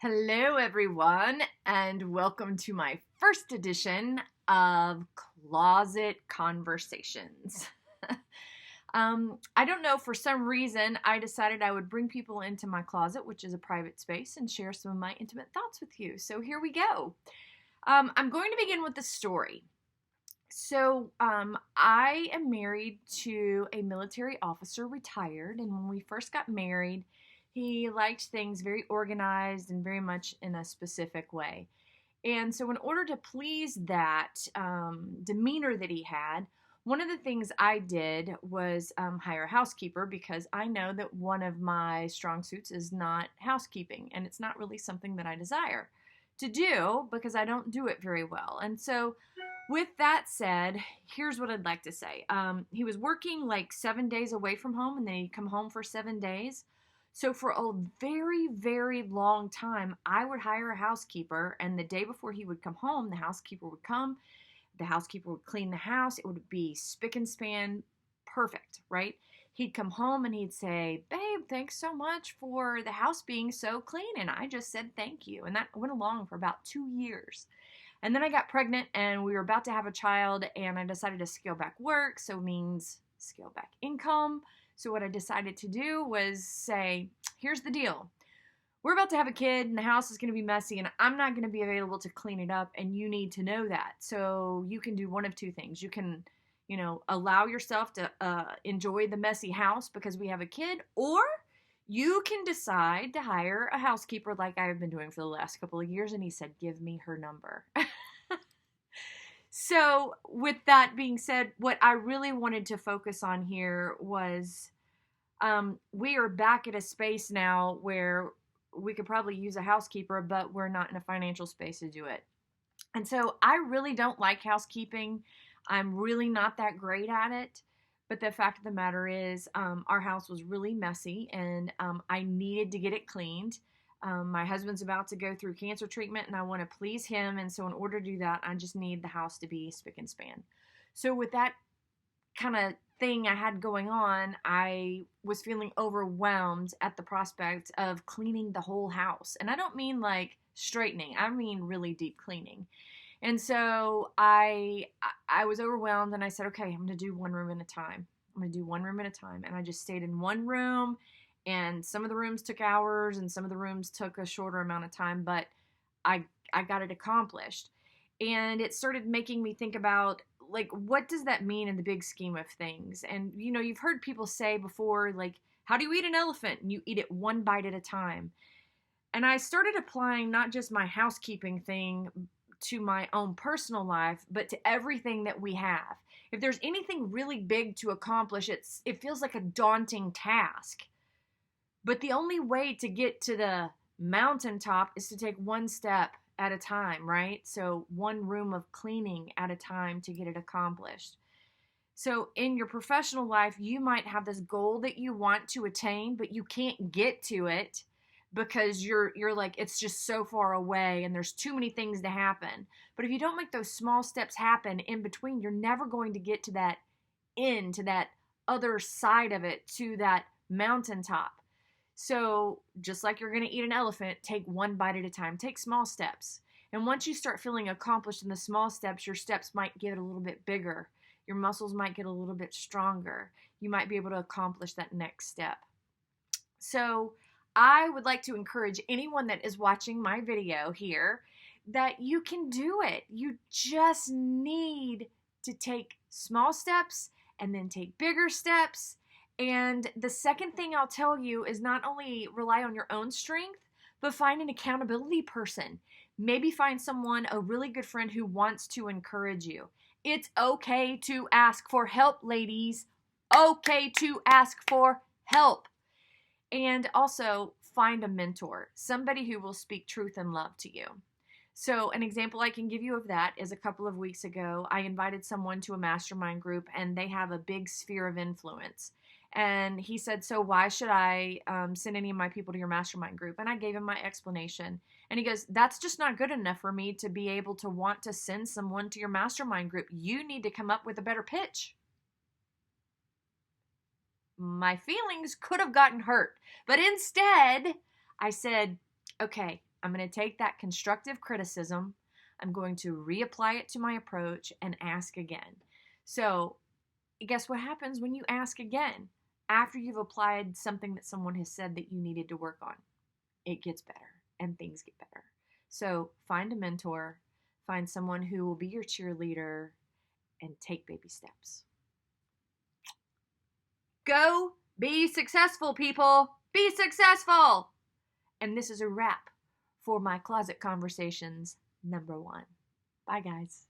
Hello, everyone, and welcome to my first edition of Closet Conversations. I don't know, for some reason, I decided I would bring people into my closet, which is a private space, and share some of my intimate thoughts with you. So here we go. I'm going to begin with the story. I am married to a military officer, retired, and when we first got married, he liked things very organized and very much in a specific way. And so, in order to please that demeanor that he had, one of the things I did was hire a housekeeper because I know that one of my strong suits is not housekeeping, and it's not really something that I desire to do because I don't do it very well. And so, with that said, here's what I'd like to say. He was working like 7 days away from home, and then he'd come home for 7 days. So for a very, very long time, I would hire a housekeeper, and the day before he would come home, the housekeeper would come, the housekeeper would clean the house. It would be spick and span, perfect, right? He'd come home and he'd say, "Babe, thanks so much for the house being so clean." And I just said thank you. And that went along for about 2 years. And then I got pregnant and we were about to have a child, and I decided to scale back work, so it means scale back income. So what I decided to do was say, here's the deal. We're about to have a kid and the house is going to be messy, and I'm not going to be available to clean it up, and you need to know that. So you can do one of two things. You can, allow yourself to enjoy the messy house because we have a kid, or you can decide to hire a housekeeper like I've been doing for the last couple of years. And he said, give me her number. So with that being said, what I really wanted to focus on here was we are back at a space now where we could probably use a housekeeper, but we're not in a financial space to do it. And so I really don't like housekeeping. I'm really not that great at it. But the fact of the matter is, our house was really messy, and I needed to get it cleaned. My husband's about to go through cancer treatment, and I want to please him. And so in order to do that, I just need the house to be spick and span. So with that kind of thing I had going on, I was feeling overwhelmed at the prospect of cleaning the whole house. And I don't mean like straightening, I mean really deep cleaning. And so I was overwhelmed, and I said, okay, I'm going to do one room at a time. I'm going to do one room at a time. And I just stayed in one room, and some of the rooms took hours and some of the rooms took a shorter amount of time, but I got it accomplished. And it started making me think about, like, what does that mean in the big scheme of things? And you've heard people say before, like, how do you eat an elephant? And you eat it one bite at a time. And I started applying not just my housekeeping thing to my own personal life, but to everything that we have. If there's anything really big to accomplish, it feels like a daunting task. But the only way to get to the mountaintop is to take one step at a time, right? So one room of cleaning at a time to get it accomplished. So in your professional life, you might have this goal that you want to attain, but you can't get to it because you're like, it's just so far away and there's too many things to happen. But if you don't make those small steps happen in between, you're never going to get to that end, to that other side of it, to that mountaintop. So just like you're going to eat an elephant, take one bite at a time. Take small steps. And once you start feeling accomplished in the small steps, your steps might get a little bit bigger. Your muscles might get a little bit stronger. You might be able to accomplish that next step. So I would like to encourage anyone that is watching my video here that you can do it. You just need to take small steps and then take bigger steps. And the second thing I'll tell you is not only rely on your own strength, but find an accountability person. Maybe find someone, a really good friend who wants to encourage you. It's okay to ask for help, ladies. Okay to ask for help. And also find a mentor, somebody who will speak truth and love to you. So an example I can give you of that is a couple of weeks ago, I invited someone to a mastermind group, and they have a big sphere of influence. And he said, so why should I send any of my people to your mastermind group? And I gave him my explanation. And he goes, that's just not good enough for me to be able to want to send someone to your mastermind group. You need to come up with a better pitch. My feelings could have gotten hurt. But instead, I said, okay, I'm going to take that constructive criticism, I'm going to reapply it to my approach and ask again. So, guess what happens when you ask again? After you've applied something that someone has said that you needed to work on, it gets better and things get better. So, find a mentor, find someone who will be your cheerleader, and take baby steps. Go be successful, people. Be successful. And this is a wrap for my Closet Conversations #1. Bye, guys.